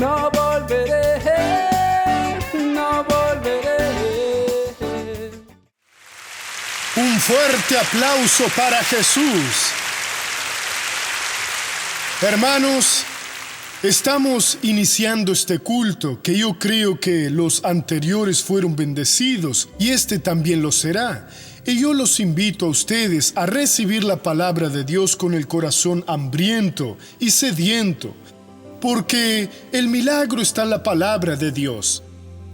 no volveré, no volveré. Un fuerte aplauso para Jesús. Hermanos, estamos iniciando este culto que yo creo que los anteriores fueron bendecidos y este también lo será. Y yo los invito a ustedes a recibir la palabra de Dios con el corazón hambriento y sediento, porque el milagro está en la palabra de Dios.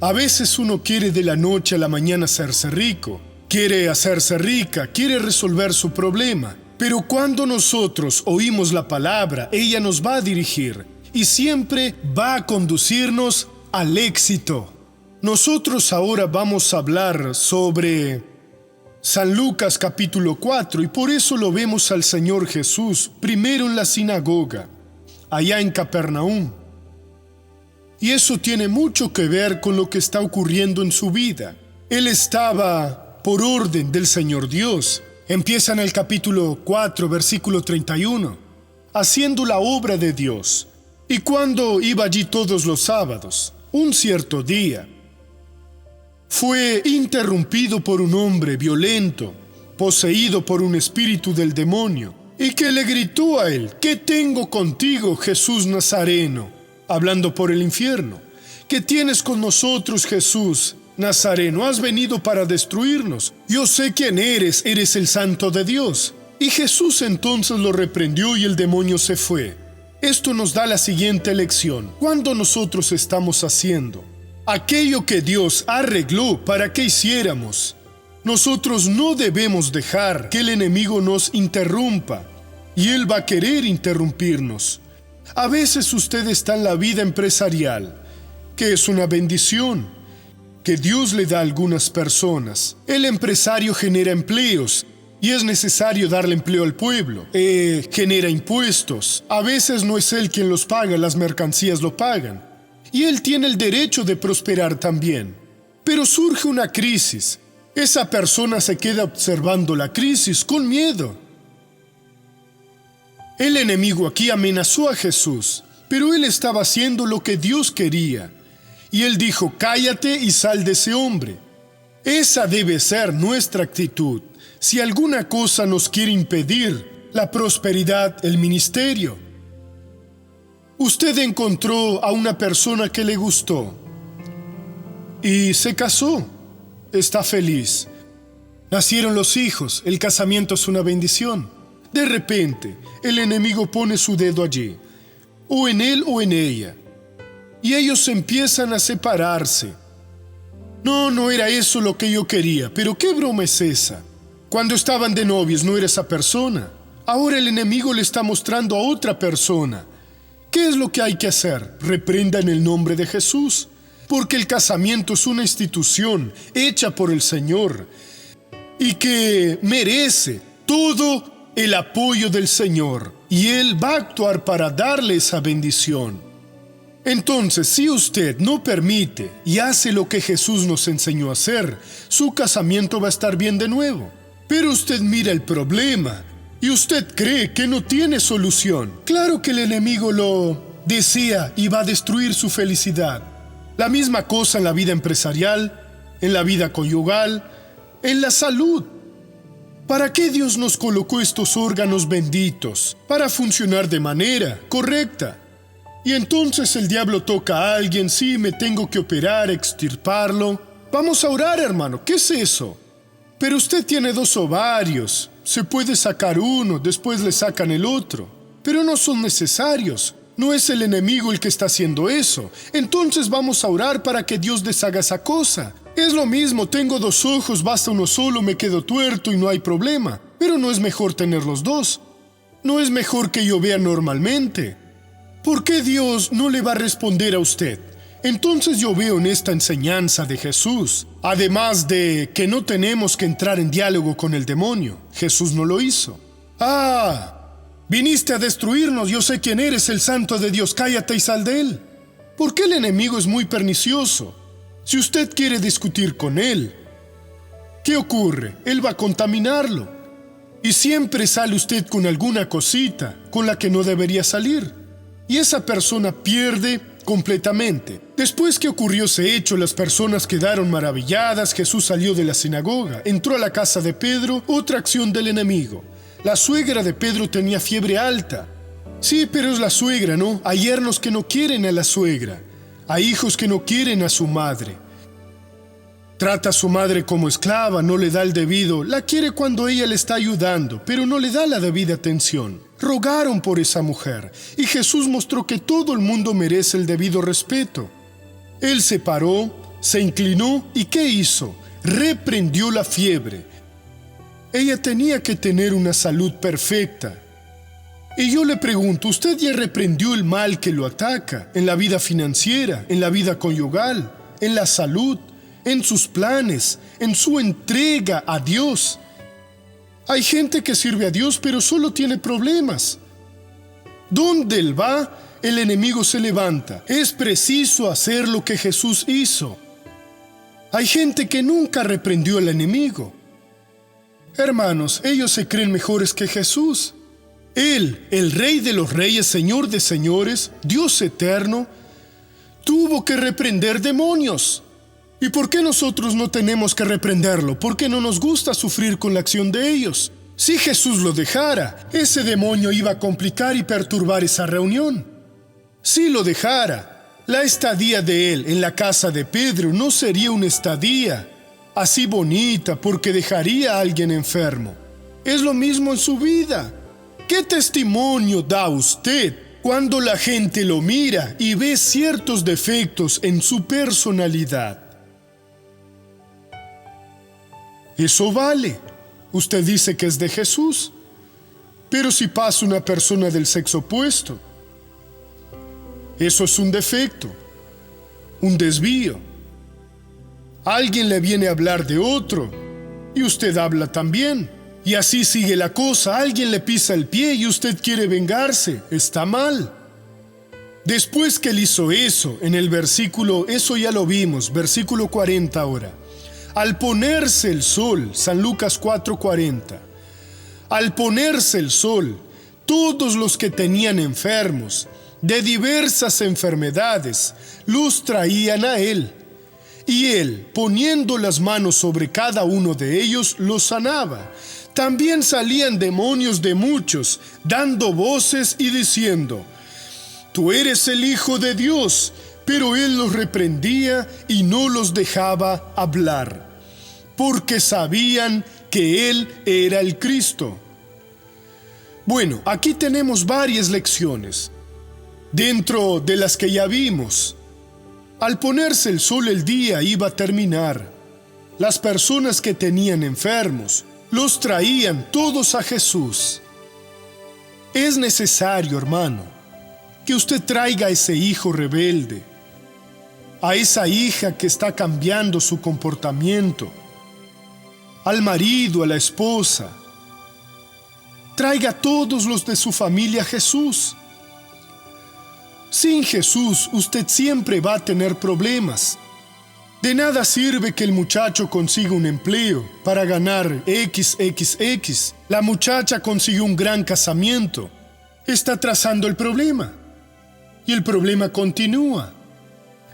A veces uno quiere de la noche a la mañana hacerse rico, quiere hacerse rica, quiere resolver su problema, pero cuando nosotros oímos la palabra, ella nos va a dirigir y siempre va a conducirnos al éxito. Nosotros ahora vamos a hablar sobre San Lucas capítulo 4, y por eso lo vemos al Señor Jesús primero en la sinagoga, allá en Capernaum. Y eso tiene mucho que ver con lo que está ocurriendo en su vida. Él estaba por orden del Señor Dios. Empieza en el capítulo 4, versículo 31, haciendo la obra de Dios. Y cuando iba allí todos los sábados, un cierto día, fue interrumpido por un hombre violento, poseído por un espíritu del demonio, y que le gritó a él: ¿Qué tengo contigo, Jesús Nazareno? Hablando por el infierno. ¿Qué tienes con nosotros, Jesús Nazareno? ¿Has venido para destruirnos? Yo sé quién eres el Santo de Dios. Y Jesús entonces lo reprendió y el demonio se fue. Esto nos da la siguiente lección. Cuando nosotros estamos haciendo aquello que Dios arregló para que hiciéramos, nosotros no debemos dejar que el enemigo nos interrumpa, y él va a querer interrumpirnos. A veces usted está en la vida empresarial, que es una bendición que Dios le da a algunas personas. El empresario genera empleos y es necesario darle empleo al pueblo. Genera impuestos. A veces no es él quien los paga, las mercancías lo pagan. Y él tiene el derecho de prosperar también. Pero surge una crisis. Esa persona se queda observando la crisis con miedo. El enemigo aquí amenazó a Jesús, pero él estaba haciendo lo que Dios quería. Y él dijo: cállate y sal de ese hombre. Esa debe ser nuestra actitud. Si alguna cosa nos quiere impedir la prosperidad, el ministerio. Usted encontró a una persona que le gustó y se casó. Está feliz. Nacieron los hijos. El casamiento es una bendición. De repente, el enemigo pone su dedo allí, o en él o en ella, y ellos empiezan a separarse. No era eso lo que yo quería, pero ¿qué broma es esa? Cuando estaban de novios no era esa persona. Ahora el enemigo le está mostrando a otra persona. ¿Qué es lo que hay que hacer? Reprenda en el nombre de Jesús, porque el casamiento es una institución hecha por el Señor y que merece todo el apoyo del Señor, y Él va a actuar para darle esa bendición. Entonces, si usted no permite y hace lo que Jesús nos enseñó a hacer, su casamiento va a estar bien de nuevo. Pero usted mira el problema y usted cree que no tiene solución. Claro que el enemigo lo desea y va a destruir su felicidad. La misma cosa en la vida empresarial, en la vida conyugal, en la salud. ¿Para qué Dios nos colocó estos órganos benditos? Para funcionar de manera correcta. Y entonces el diablo toca a alguien: sí, me tengo que operar, extirparlo. Vamos a orar, hermano, ¿qué es eso? Pero usted tiene 2 ovarios, se puede sacar uno, después le sacan el otro. Pero no son necesarios, no es el enemigo el que está haciendo eso. Entonces vamos a orar para que Dios deshaga esa cosa. Es lo mismo, tengo 2 ojos, basta uno solo, me quedo tuerto y no hay problema. Pero no es mejor tener los 2. No es mejor que yo vea normalmente. ¿Por qué Dios no le va a responder a usted? Entonces yo veo en esta enseñanza de Jesús, además de que no tenemos que entrar en diálogo con el demonio. Jesús no lo hizo. Viniste a destruirnos, yo sé quién eres, el Santo de Dios, cállate y sal de él. Porque el enemigo es muy pernicioso. Si usted quiere discutir con él, ¿qué ocurre? Él va a contaminarlo. Y siempre sale usted con alguna cosita con la que no debería salir. Y esa persona pierde completamente. Después que ocurrió ese hecho, las personas quedaron maravilladas. Jesús salió de la sinagoga, entró a la casa de Pedro, otra acción del enemigo. La suegra de Pedro tenía fiebre alta. Sí, pero es la suegra, ¿no? Hay yernos que no quieren a la suegra. Hay hijos que no quieren a su madre. Trata a su madre como esclava, no le da el debido. La quiere cuando ella le está ayudando, pero no le da la debida atención. Rogaron por esa mujer, y Jesús mostró que todo el mundo merece el debido respeto. Él se paró, se inclinó, ¿y qué hizo? Reprendió la fiebre. Ella tenía que tener una salud perfecta. Y yo le pregunto, ¿usted ya reprendió el mal que lo ataca en la vida financiera, en la vida conyugal, en la salud, en sus planes, en su entrega a Dios? Hay gente que sirve a Dios, pero solo tiene problemas. Donde Él va, el enemigo se levanta. Es preciso hacer lo que Jesús hizo. Hay gente que nunca reprendió al enemigo. Hermanos, ellos se creen mejores que Jesús. Él, el Rey de los Reyes, Señor de Señores, Dios eterno, tuvo que reprender demonios. ¿Y por qué nosotros no tenemos que reprenderlo? Porque no nos gusta sufrir con la acción de ellos. Si Jesús lo dejara, ese demonio iba a complicar y perturbar esa reunión. Si lo dejara, la estadía de él en la casa de Pedro no sería una estadía así bonita, porque dejaría a alguien enfermo. Es lo mismo en su vida. ¿Qué testimonio da usted cuando la gente lo mira y ve ciertos defectos en su personalidad? Eso vale. Usted dice que es de Jesús. Pero si pasa una persona del sexo opuesto, eso es un defecto, un desvío. Alguien le viene a hablar de otro y usted habla también. Y así sigue la cosa. Alguien le pisa el pie y usted quiere vengarse. Está mal. Después que él hizo eso, en el versículo, eso ya lo vimos, versículo 40 ahora. Al ponerse el sol, San Lucas 4:40, al ponerse el sol, todos los que tenían enfermos de diversas enfermedades los traían a él. Y él, poniendo las manos sobre cada uno de ellos, los sanaba. También salían demonios de muchos, dando voces y diciendo: Tú eres el Hijo de Dios. Pero él los reprendía y no los dejaba hablar, porque sabían que él era el Cristo. Bueno, aquí tenemos varias lecciones, dentro de las que ya vimos. Al ponerse el sol, el día iba a terminar. Las personas que tenían enfermos los traían todos a Jesús. Es necesario, hermano, que usted traiga a ese hijo rebelde, a esa hija que está cambiando su comportamiento, al marido, a la esposa. Traiga a todos los de su familia a Jesús. Sin Jesús, usted siempre va a tener problemas. De nada sirve que el muchacho consiga un empleo para ganar XXX. La muchacha consiguió un gran casamiento. Está trazando el problema. Y el problema continúa.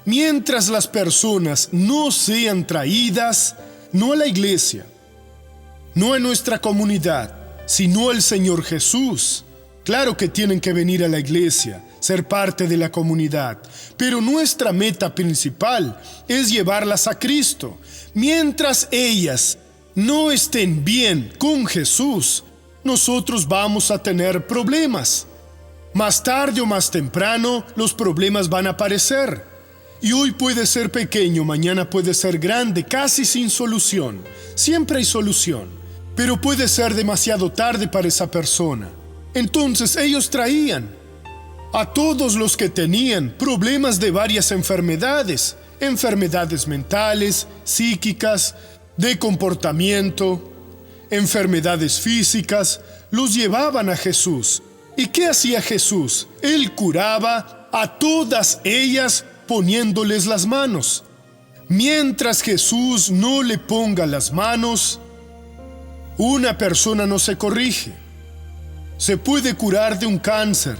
Mientras las personas no sean traídas, no a la iglesia, no a nuestra comunidad, sino al Señor Jesús. Claro que tienen que venir a la iglesia, ser parte de la comunidad, pero nuestra meta principal es llevarlas a Cristo. Mientras ellas no estén bien con Jesús, nosotros vamos a tener problemas. Más tarde o más temprano, los problemas van a aparecer. Y hoy puede ser pequeño, mañana puede ser grande, casi sin solución. Siempre hay solución, pero puede ser demasiado tarde para esa persona. Entonces ellos traían a todos los que tenían problemas de varias enfermedades, enfermedades mentales, psíquicas, de comportamiento, enfermedades físicas, los llevaban a Jesús. ¿Y qué hacía Jesús? Él curaba a todas ellas poniéndoles las manos. Mientras Jesús no le ponga las manos, una persona no se corrige. Se puede curar de un cáncer,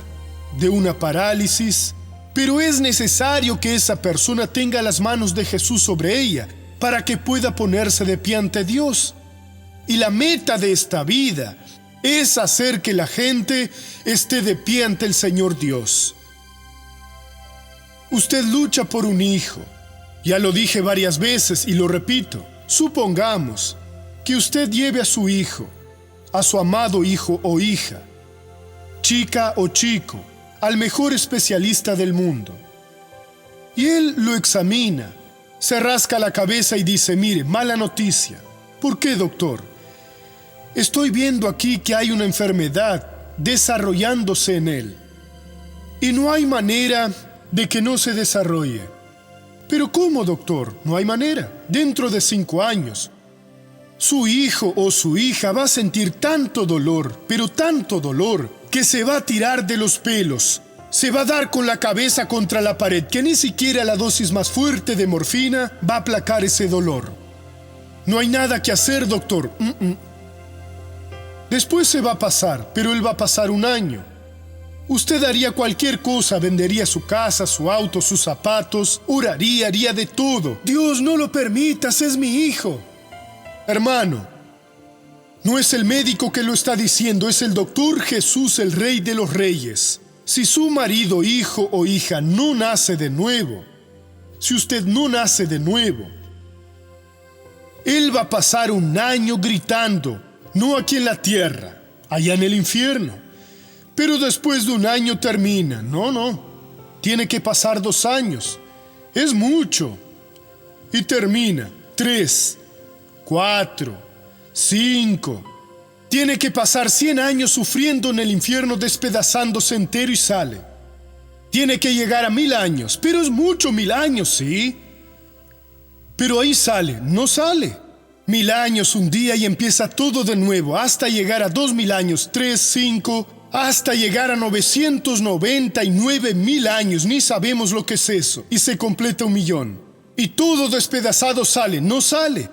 de una parálisis, Pero es necesario que esa persona tenga las manos de Jesús sobre ella para que pueda ponerse de pie ante Dios. Y la meta de esta vida es hacer que la gente esté de pie ante el Señor Dios. Usted lucha por un hijo. Ya lo dije varias veces y lo repito. Supongamos que usted lleve a su hijo, a su amado hijo o hija, chica o chico, al mejor especialista del mundo. Y él lo examina, se rasca la cabeza y dice: mire, mala noticia. ¿Por qué, doctor? Estoy viendo aquí que hay una enfermedad desarrollándose en él. Y no hay manera de que no se desarrolle. ¿Pero cómo, doctor? No hay manera. Dentro de 5 años, su hijo o su hija va a sentir tanto dolor, pero tanto dolor, que se va a tirar de los pelos, se va a dar con la cabeza contra la pared, que ni siquiera la dosis más fuerte de morfina va a aplacar ese dolor. No hay nada que hacer, doctor. Después se va a pasar, pero él va a pasar 1 año. Usted haría cualquier cosa, vendería su casa, su auto, sus zapatos, oraría, haría de todo. Dios, no lo permitas, es mi hijo. Hermano, no es el médico que lo está diciendo, es el doctor Jesús, el Rey de los Reyes. Si su marido, hijo o hija no nace de nuevo, si usted no nace de nuevo, él va a pasar 1 año gritando, no aquí en la tierra, allá en el infierno. Pero después de 1 año termina. No, tiene que pasar 2 años. Es mucho. Y termina 3, 4, 5. Tiene que pasar 100 años sufriendo en el infierno, despedazándose entero y sale. Tiene que llegar a 1000 años, pero es mucho 1000 años, ¿sí? Pero ahí sale, no sale. 1000 años, un día y empieza todo de nuevo, hasta llegar a 2000 años, 3, 5, hasta llegar a 999.000 años, ni sabemos lo que es eso, y se completa 1.000.000. Y todo despedazado sale, no sale.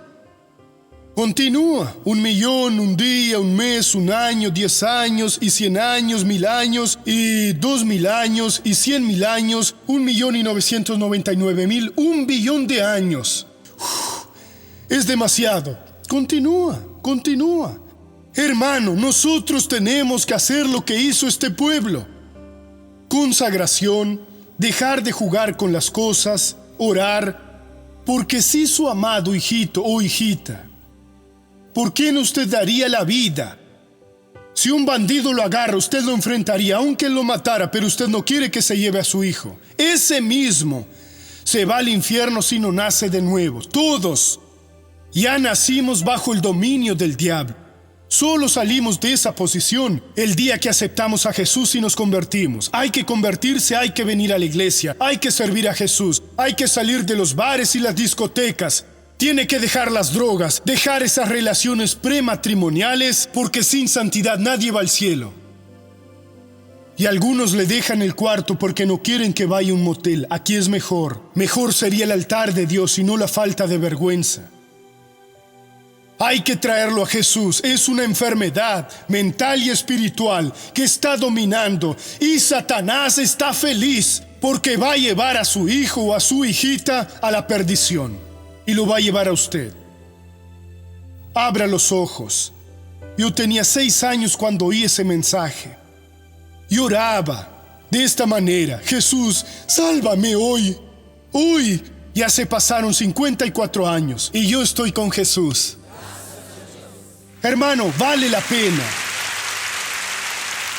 Continúa, 1.000.000, un día, un mes, 1 año, 10 años, y 100 años, 1000 años, y 2000 años, y 100.000 años, 1.999.000, 1.000.000.000 de años. Es demasiado. Continúa. Hermano, nosotros tenemos que hacer lo que hizo este pueblo. Consagración, dejar de jugar con las cosas, orar, porque si su amado hijito o hijita, ¿por qué no usted daría la vida? Si un bandido lo agarra, usted lo enfrentaría, aunque él lo matara, pero usted no quiere que se lleve a su hijo. Ese mismo se va al infierno si no nace de nuevo. Todos ya nacimos bajo el dominio del diablo. Solo salimos de esa posición el día que aceptamos a Jesús y nos convertimos. Hay que convertirse, hay que venir a la iglesia, hay que servir a Jesús, hay que salir de los bares y las discotecas. Tiene que dejar las drogas, dejar esas relaciones prematrimoniales, porque sin santidad nadie va al cielo. Y algunos le dejan el cuarto porque no quieren que vaya a un motel. Aquí es mejor. Mejor sería el altar de Dios y no la falta de vergüenza. Hay que traerlo a Jesús. Es una enfermedad mental y espiritual que está dominando. Y Satanás está feliz porque va a llevar a su hijo o a su hijita a la perdición. Y lo va a llevar a usted. Abra los ojos. Yo tenía 6 años cuando oí ese mensaje. Y oraba de esta manera: Jesús, sálvame hoy. Hoy ya se pasaron 54 años y yo estoy con Jesús. Hermano, vale la pena.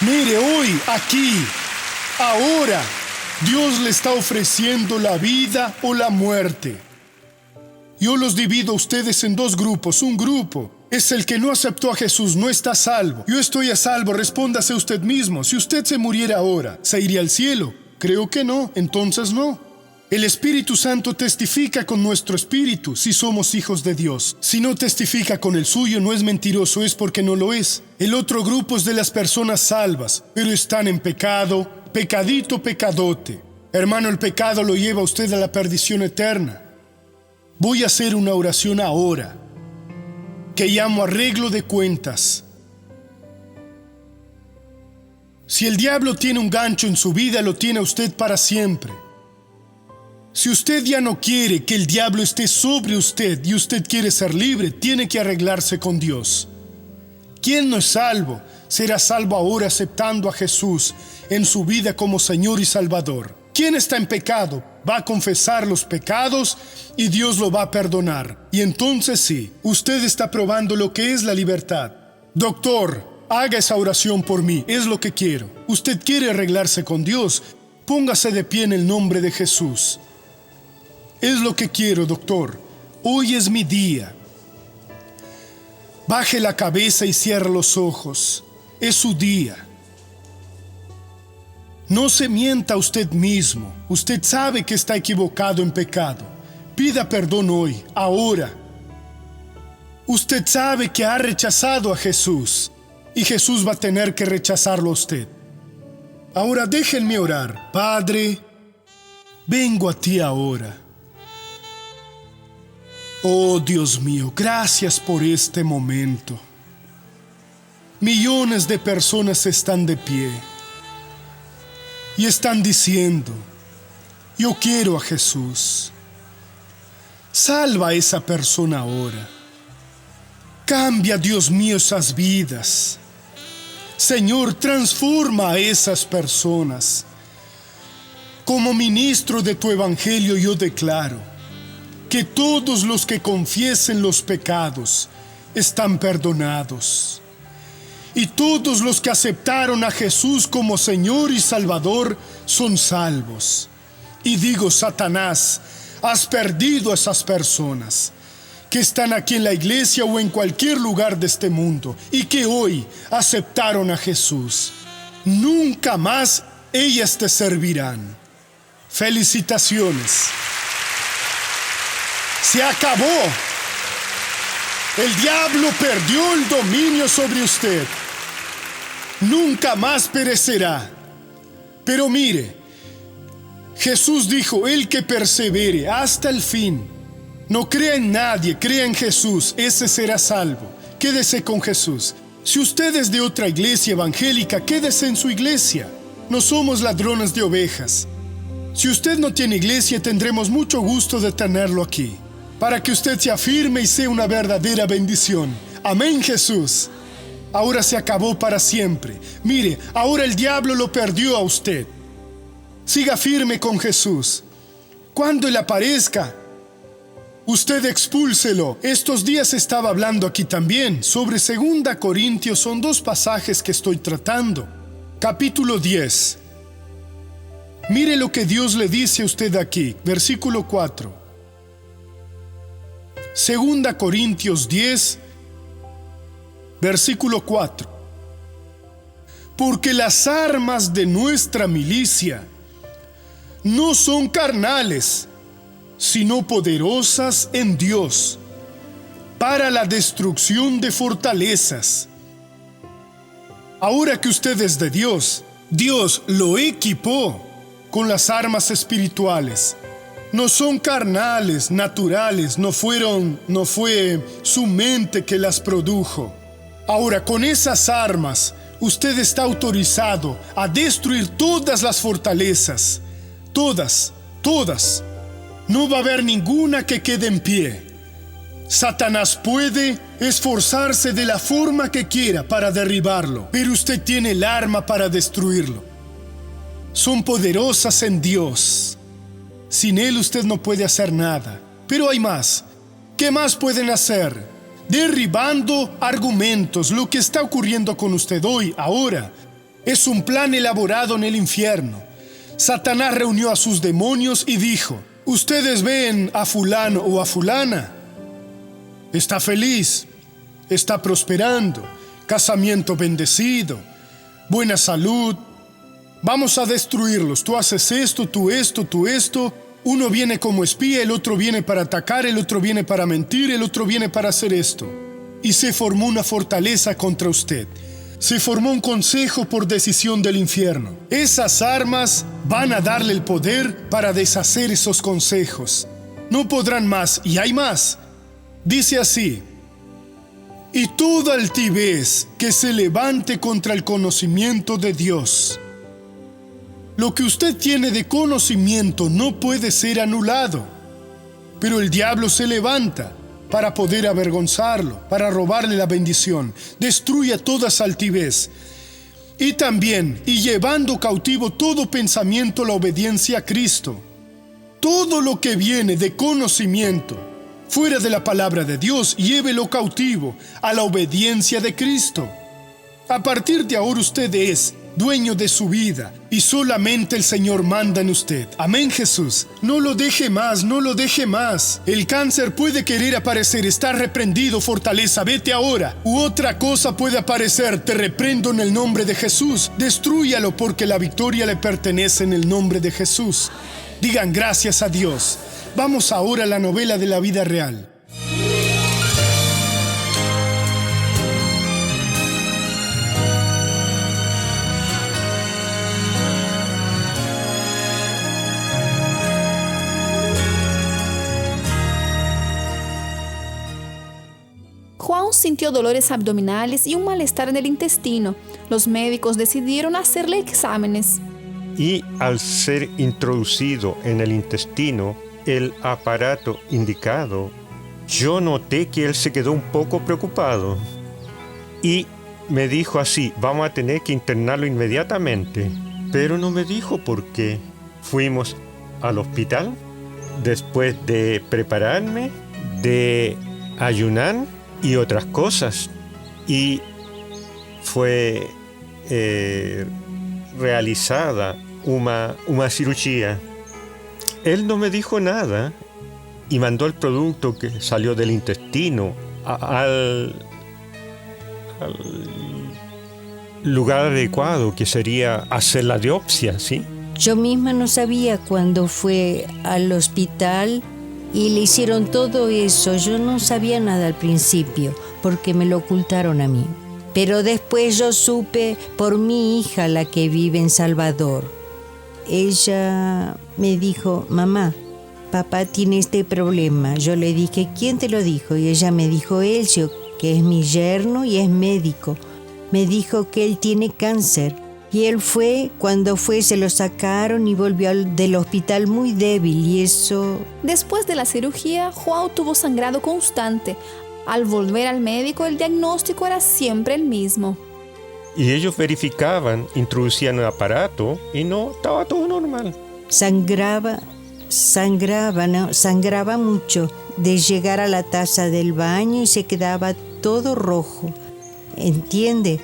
Mire, hoy, aquí, ahora, Dios le está ofreciendo la vida o la muerte. Yo los divido a ustedes en 2 grupos. Un grupo es el que no aceptó a Jesús, no está a salvo. Yo estoy a salvo, respóndase usted mismo. Si usted se muriera ahora, ¿se iría al cielo? Creo que no, entonces no. El Espíritu Santo testifica con nuestro espíritu si somos hijos de Dios. Si no testifica con el suyo, no es mentiroso, es porque no lo es. El otro grupo es de las personas salvas, pero están en pecado, pecadito, pecadote. Hermano, el pecado lo lleva a usted a la perdición eterna. Voy a hacer una oración ahora, que llamo arreglo de cuentas. Si el diablo tiene un gancho en su vida, lo tiene usted para siempre. Si usted ya no quiere que el diablo esté sobre usted y usted quiere ser libre, tiene que arreglarse con Dios. ¿Quién no es salvo? Será salvo ahora aceptando a Jesús en su vida como Señor y Salvador. ¿Quién está en pecado? Va a confesar los pecados y Dios lo va a perdonar. Y entonces sí, usted está probando lo que es la libertad. Doctor, haga esa oración por mí, es lo que quiero. Usted quiere arreglarse con Dios, póngase de pie en el nombre de Jesús. Es lo que quiero, doctor. Hoy es mi día. Baje la cabeza y cierre los ojos. Es su día. No se mienta a usted mismo. Usted sabe que está equivocado en pecado. Pida perdón hoy, ahora. Usted sabe que ha rechazado a Jesús y Jesús va a tener que rechazarlo a usted. Ahora déjenme orar. Padre, vengo a ti ahora. Oh Dios mío, gracias por este momento. Millones de personas están de pie y están diciendo, yo quiero a Jesús. Salva a esa persona ahora. Cambia, Dios mío, esas vidas. Señor, transforma a esas personas. Como ministro de tu evangelio yo declaro que todos los que confiesen los pecados están perdonados. Y todos los que aceptaron a Jesús como Señor y Salvador son salvos. Y digo, Satanás, has perdido a esas personas que están aquí en la iglesia o en cualquier lugar de este mundo y que hoy aceptaron a Jesús. Nunca más ellas te servirán. Felicitaciones. Se acabó. El diablo perdió el dominio sobre usted. Nunca más perecerá. Pero mire, Jesús dijo, el que persevere hasta el fin, no crea en nadie, crea en Jesús, ese será salvo. Quédese con Jesús. Si usted es de otra iglesia evangélica, quédese en su iglesia. No somos ladrones de ovejas. Si usted no tiene iglesia, tendremos mucho gusto de tenerlo aquí, para que usted se afirme y sea una verdadera bendición. Amén, Jesús. Ahora se acabó para siempre. Mire, ahora el diablo lo perdió a usted. Siga firme con Jesús. Cuando Él aparezca, usted expúlselo. Estos días estaba hablando aquí también sobre 2 Corintios. Son 2 pasajes que estoy tratando. Capítulo 10. Mire lo que Dios le dice a usted aquí. Versículo 4. 2 Corintios 10, versículo 4. Porque las armas de nuestra milicia no son carnales, sino poderosas en Dios, para la destrucción de fortalezas. Ahora que usted es de Dios, Dios lo equipó con las armas espirituales. No son carnales, naturales, no fue su mente que las produjo. Ahora, con esas armas, usted está autorizado a destruir todas las fortalezas. Todas. No va a haber ninguna que quede en pie. Satanás puede esforzarse de la forma que quiera para derribarlo, pero usted tiene el arma para destruirlo. Son poderosas en Dios. Sin Él usted no puede hacer nada. Pero hay más. ¿Qué más pueden hacer? Derribando argumentos. Lo que está ocurriendo con usted hoy, ahora, es un plan elaborado en el infierno. Satanás reunió a sus demonios y dijo, ustedes ven a fulano o a fulana. Está feliz, está prosperando, casamiento bendecido, buena salud. Vamos a destruirlos. Tú haces esto, tú esto, tú esto. Uno viene como espía, el otro viene para atacar, el otro viene para mentir, el otro viene para hacer esto. Y se formó una fortaleza contra usted. Se formó un consejo por decisión del infierno. Esas armas van a darle el poder para deshacer esos consejos. No podrán más, y hay más. Dice así, y toda altivez que se levante contra el conocimiento de Dios. Lo que usted tiene de conocimiento no puede ser anulado, pero el diablo se levanta para poder avergonzarlo, para robarle la bendición. Destruya toda esa altivez. Y también, y llevando cautivo todo pensamiento a la obediencia a Cristo. Todo lo que viene de conocimiento fuera de la palabra de Dios, llévelo cautivo a la obediencia de Cristo. A partir de ahora usted es dueño de su vida y solamente el Señor manda en usted. Amén, Jesús. No lo deje más, no lo deje más. El cáncer puede querer aparecer, está reprendido, fortaleza, vete ahora. U otra cosa puede aparecer, te reprendo en el nombre de Jesús. Destrúyalo porque la victoria le pertenece en el nombre de Jesús. Digan gracias a Dios. Vamos ahora a la novela de la vida real. Juan sintió dolores abdominales y un malestar en el intestino. Los médicos decidieron hacerle exámenes. Y al ser introducido en el intestino el aparato indicado, yo noté que él se quedó un poco preocupado. Y me dijo así: vamos a tener que internarlo inmediatamente. Pero no me dijo por qué. Fuimos al hospital después de prepararme, de ayunar y otras cosas, y fue realizada una cirugía. Él no me dijo nada y mandó el producto que salió del intestino al lugar adecuado, que sería hacer la biopsia, ¿sí? Yo misma no sabía cuándo fue al hospital y le hicieron todo eso. Yo no sabía nada al principio porque me lo ocultaron a mí. Pero después yo supe por mi hija, la que vive en Salvador. Ella me dijo: mamá, papá tiene este problema. Yo le dije: ¿quién te lo dijo? Y ella me dijo: Elcio, que es mi yerno y es médico. Me dijo que él tiene cáncer. Y él fue, cuando fue se lo sacaron y volvió del hospital muy débil y eso... Después de la cirugía, Joao tuvo sangrado constante. Al volver al médico, el diagnóstico era siempre el mismo. Y ellos verificaban, introducían el aparato y no, estaba todo normal. Sangraba mucho de llegar a la taza del baño y se quedaba todo rojo. ¿Entiende?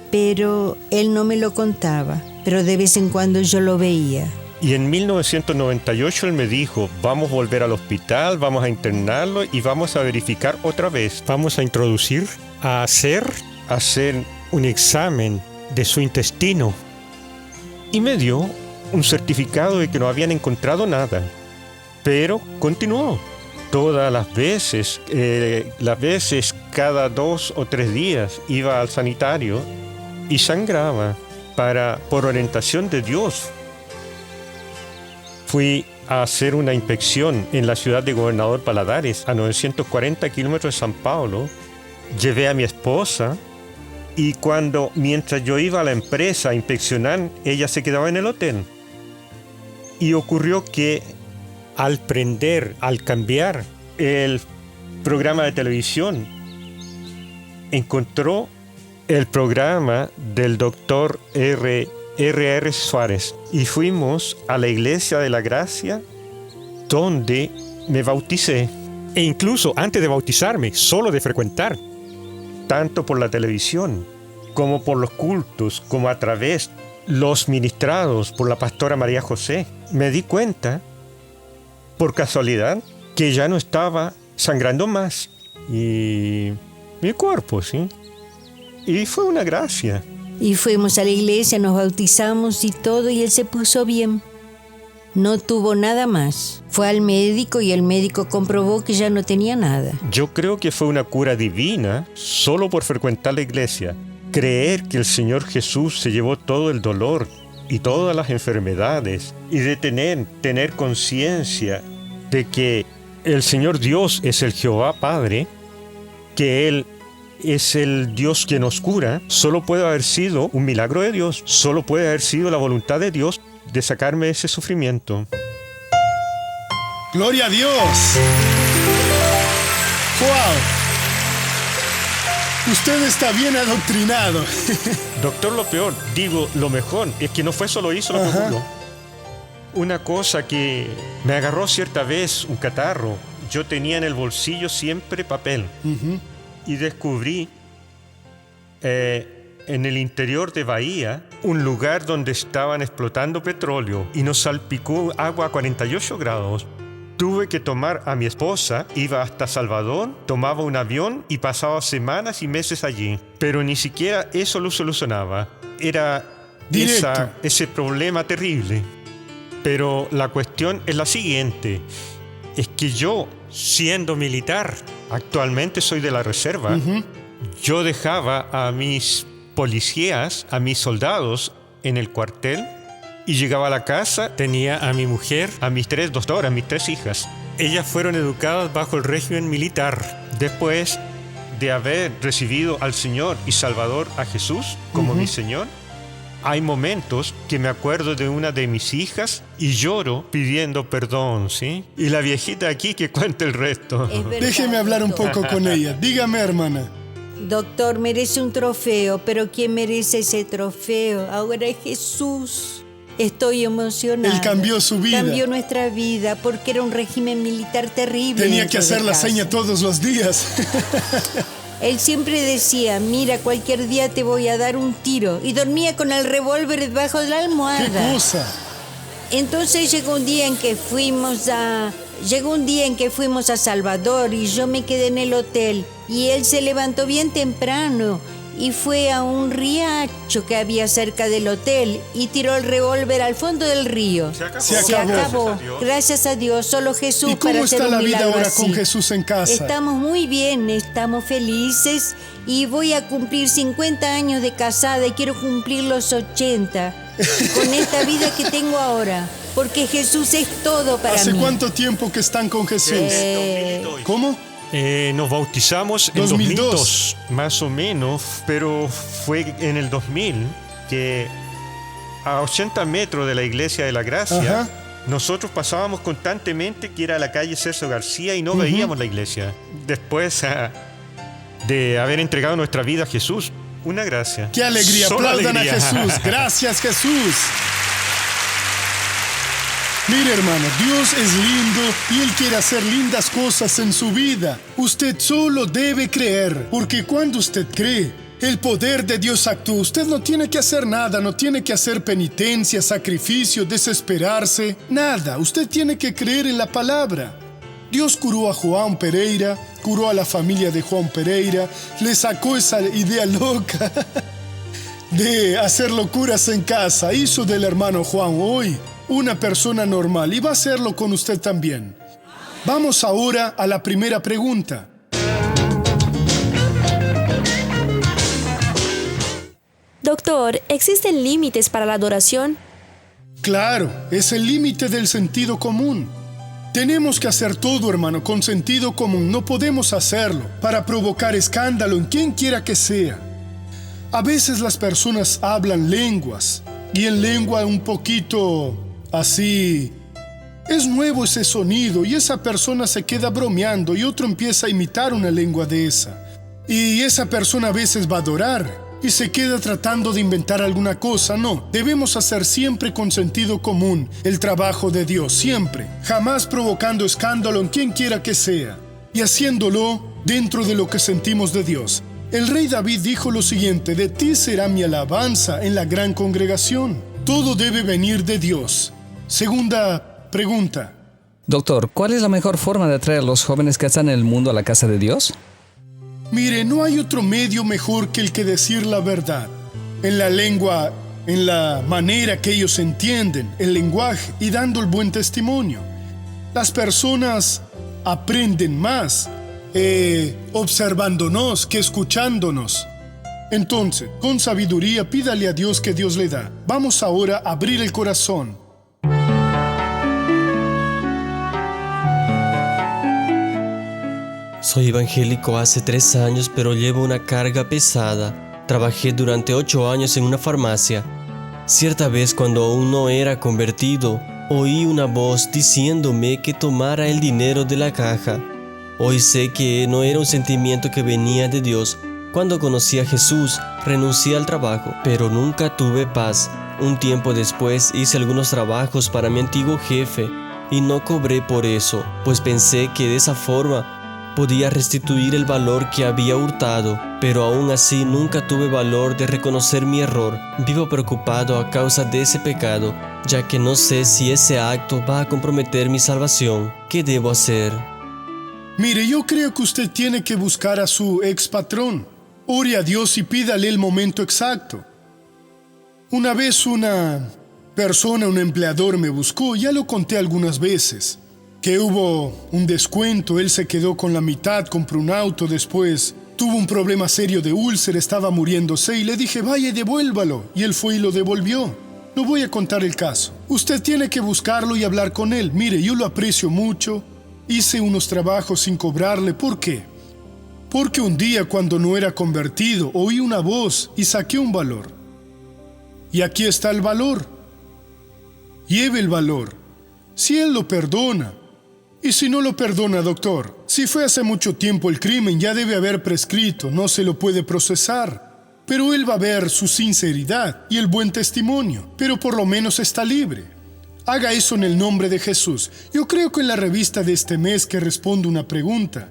Pero él no me lo contaba, pero de vez en cuando yo lo veía. Y en 1998 él me dijo: vamos a volver al hospital, vamos a internarlo y vamos a verificar otra vez. Vamos a introducir, a hacer un examen de su intestino. Y me dio un certificado de que no habían encontrado nada. Pero continuó. Todas las veces cada 2 o 3 días iba al sanitario y sangraba por orientación de Dios. Fui a hacer una inspección en la ciudad de Gobernador Paladares, a 940 kilómetros de San Paulo. Llevé a mi esposa y mientras yo iba a la empresa a inspeccionar, ella se quedaba en el hotel. Y ocurrió que al cambiar el programa de televisión, encontró el programa del doctor R.R. Suárez y fuimos a la Iglesia de la Gracia, donde me bauticé. E incluso antes de bautizarme, solo de frecuentar, tanto por la televisión como por los cultos, como a través los ministrados por la pastora María José, me di cuenta, por casualidad, que ya no estaba sangrando más. Y mi cuerpo, ¿sí? Y fue una gracia. Y fuimos a la iglesia, nos bautizamos y todo, y él se puso bien. No tuvo nada más. Fue al médico y el médico comprobó que ya no tenía nada. Yo creo que fue una cura divina solo por frecuentar la iglesia. Creer que el Señor Jesús se llevó todo el dolor y todas las enfermedades, y de tener conciencia de que el Señor Dios es el Jehová Padre, que Él es el Dios que nos cura, solo puede haber sido un milagro de Dios, solo puede haber sido la voluntad de Dios de sacarme de ese sufrimiento. ¡Gloria a Dios! ¡Wow! Usted está bien adoctrinado. Doctor, lo mejor es que no fue solo eso lo que ocurrió. Una cosa que me agarró cierta vez, un catarro. Yo tenía en el bolsillo siempre papel. Y descubrí en el interior de Bahía un lugar donde estaban explotando petróleo y nos salpicó agua a 48 grados. Tuve que tomar a mi esposa, iba hasta Salvador, tomaba un avión y pasaba semanas y meses allí. Pero ni siquiera eso lo solucionaba. Era ese problema terrible. Pero la cuestión es la siguiente. Es que yo, siendo militar, actualmente soy de la reserva, yo dejaba a mis policías, a mis soldados en el cuartel y llegaba a la casa, tenía a mi mujer, a mis 3 doctoras, mis 3 hijas. Ellas fueron educadas bajo el régimen militar. Después de haber recibido al Señor y Salvador a Jesús como mi Señor, hay momentos que me acuerdo de una de mis hijas y lloro pidiendo perdón, ¿sí? Y la viejita aquí que cuente el resto. Déjeme hablar un poco con ella. Dígame, hermana. Doctor, merece un trofeo, pero ¿quién merece ese trofeo? Ahora es Jesús. Estoy emocionada. Él cambió su vida. Cambió nuestra vida porque era un régimen militar terrible. Tenía que hacer la seña todos los días. Él siempre decía, mira, cualquier día te voy a dar un tiro. Y dormía con el revólver debajo de la almohada. ¡Qué cosa! Entonces llegó un día en que fuimos a Salvador y yo me quedé en el hotel. Y él se levantó bien temprano y fue a un riacho que había cerca del hotel y tiró el revólver al fondo del río. Se acabó. Gracias a Dios, solo Jesús ¿Y cómo para hacer está un la vida milagro ahora así. con Jesús en casa? Estamos muy bien, estamos felices y voy a cumplir 50 años de casada y quiero cumplir los 80 con esta vida que tengo ahora, porque Jesús es todo para mí. ¿Hace cuánto tiempo que están con Jesús? ¿Cómo? Nos bautizamos en 2002, más o menos, pero fue en el 2000 que a 80 metros de la Iglesia de la Gracia, nosotros pasábamos constantemente que era la calle Celso García y no veíamos la iglesia. Después de haber entregado nuestra vida a Jesús, una gracia. ¡Qué alegría! Solo ¡Aplaudan alegría. a Jesús! ¡Gracias, Jesús! Mire, hermano, Dios es lindo y Él quiere hacer lindas cosas en su vida. Usted solo debe creer, porque cuando usted cree, el poder de Dios actúa. Usted no tiene que hacer nada, no tiene que hacer penitencia, sacrificio, desesperarse, nada. Usted tiene que creer en la palabra. Dios curó a Juan Pereira, curó a la familia de Juan Pereira, le sacó esa idea loca de hacer locuras en casa. Hizo del hermano Juan hoy una persona normal y va a hacerlo con usted también. Vamos ahora a la primera pregunta. Doctor, ¿existen límites para la adoración? Claro, es el límite del sentido común. Tenemos que hacer todo, hermano, con sentido común. No podemos hacerlo para provocar escándalo en quien quiera que sea. A veces las personas hablan lenguas y en lengua un poquito así. Es nuevo ese sonido y esa persona se queda bromeando y otro empieza a imitar una lengua de esa. Y esa persona a veces va a adorar y se queda tratando de inventar alguna cosa. No, debemos hacer siempre con sentido común el trabajo de Dios, siempre, jamás provocando escándalo en quien quiera que sea, y haciéndolo dentro de lo que sentimos de Dios. El rey David dijo lo siguiente: de ti será mi alabanza en la gran congregación. Todo debe venir de Dios. Segunda pregunta. Doctor, ¿cuál es la mejor forma de atraer a los jóvenes que están en el mundo a la casa de Dios? Mire, no hay otro medio mejor que el que decir la verdad. En la lengua, en la manera que ellos entienden, el lenguaje y dando el buen testimonio. Las personas aprenden más observándonos que escuchándonos. Entonces, con sabiduría, pídale a Dios que Dios le da. Vamos ahora a abrir el corazón. Soy evangélico hace 3 años, pero llevo una carga pesada. Trabajé durante 8 años en una farmacia. Cierta vez, cuando aún no era convertido, oí una voz diciéndome que tomara el dinero de la caja. Hoy sé que no era un sentimiento que venía de Dios. Cuando conocí a Jesús, renuncié al trabajo, pero nunca tuve paz. Un tiempo después hice algunos trabajos para mi antiguo jefe y no cobré por eso, pues pensé que de esa forma podía restituir el valor que había hurtado, pero aún así nunca tuve valor de reconocer mi error. Vivo preocupado a causa de ese pecado, ya que no sé si ese acto va a comprometer mi salvación. ¿Qué debo hacer? Mire, yo creo que usted tiene que buscar a su ex patrón. Ore a Dios y pídale el momento exacto. Una vez una persona, un empleador me buscó, ya lo conté algunas veces, que hubo un descuento, él se quedó con la mitad, compró un auto, después tuvo un problema serio de úlcera, estaba muriéndose y le dije, vaya y devuélvalo, y él fue y lo devolvió. No voy a contar el caso. Usted tiene que buscarlo y hablar con él. Mire, yo lo aprecio mucho, hice unos trabajos sin cobrarle. ¿Por qué? Porque un día, cuando no era convertido, oí una voz y saqué un valor. Y aquí está el valor. Lleve el valor. Si él lo perdona. Y si no lo perdona, doctor, si fue hace mucho tiempo el crimen, ya debe haber prescrito, no se lo puede procesar. Pero él va a ver su sinceridad y el buen testimonio, pero por lo menos está libre. Haga eso en el nombre de Jesús. Yo creo que en la revista de este mes que responde una pregunta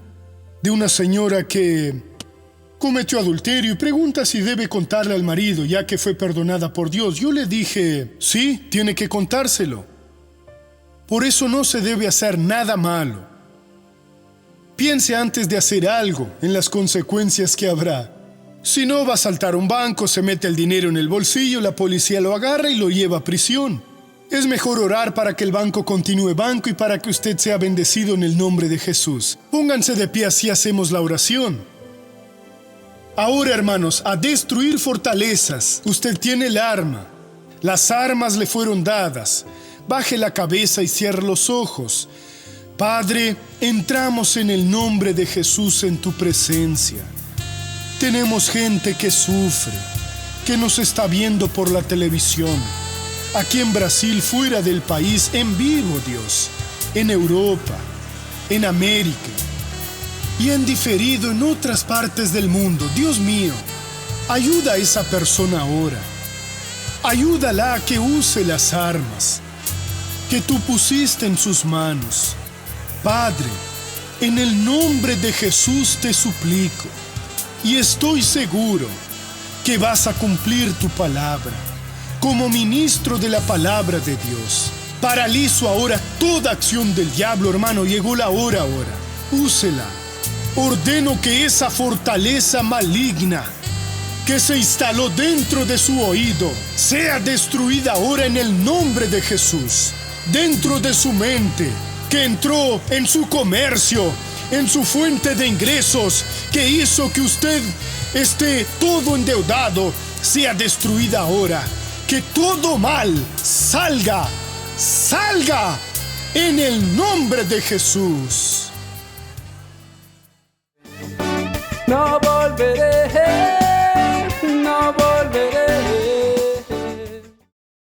de una señora que cometió adulterio y pregunta si debe contarle al marido ya que fue perdonada por Dios. Yo le dije, sí, tiene que contárselo. Por eso no se debe hacer nada malo. Piense antes de hacer algo en las consecuencias que habrá. Si no, va a saltar un banco, se mete el dinero en el bolsillo, la policía lo agarra y lo lleva a prisión. Es mejor orar para que el banco continúe banco y para que usted sea bendecido en el nombre de Jesús. Pónganse de pie, así hacemos la oración. Ahora, hermanos, a destruir fortalezas. Usted tiene el arma. Las armas le fueron dadas. Baje la cabeza y cierre los ojos. Padre, entramos en el nombre de Jesús en tu presencia. Tenemos gente que sufre, que nos está viendo por la televisión. Aquí en Brasil, fuera del país, en vivo, Dios. En Europa, en América y en diferido en otras partes del mundo. Dios mío, ayuda a esa persona ahora. Ayúdala a que use las armas que tú pusiste en sus manos. Padre, en el nombre de Jesús te suplico, y estoy seguro que vas a cumplir tu palabra. Como ministro de la palabra de Dios, paralizo ahora toda acción del diablo, hermano. Llegó la hora ahora. Úsela. Ordeno que esa fortaleza maligna que se instaló dentro de su oído sea destruida ahora en el nombre de Jesús. Dentro de su mente, que entró en su comercio, en su fuente de ingresos, que hizo que usted esté todo endeudado, sea destruida ahora. Que todo mal salga en el nombre de Jesús. No volveré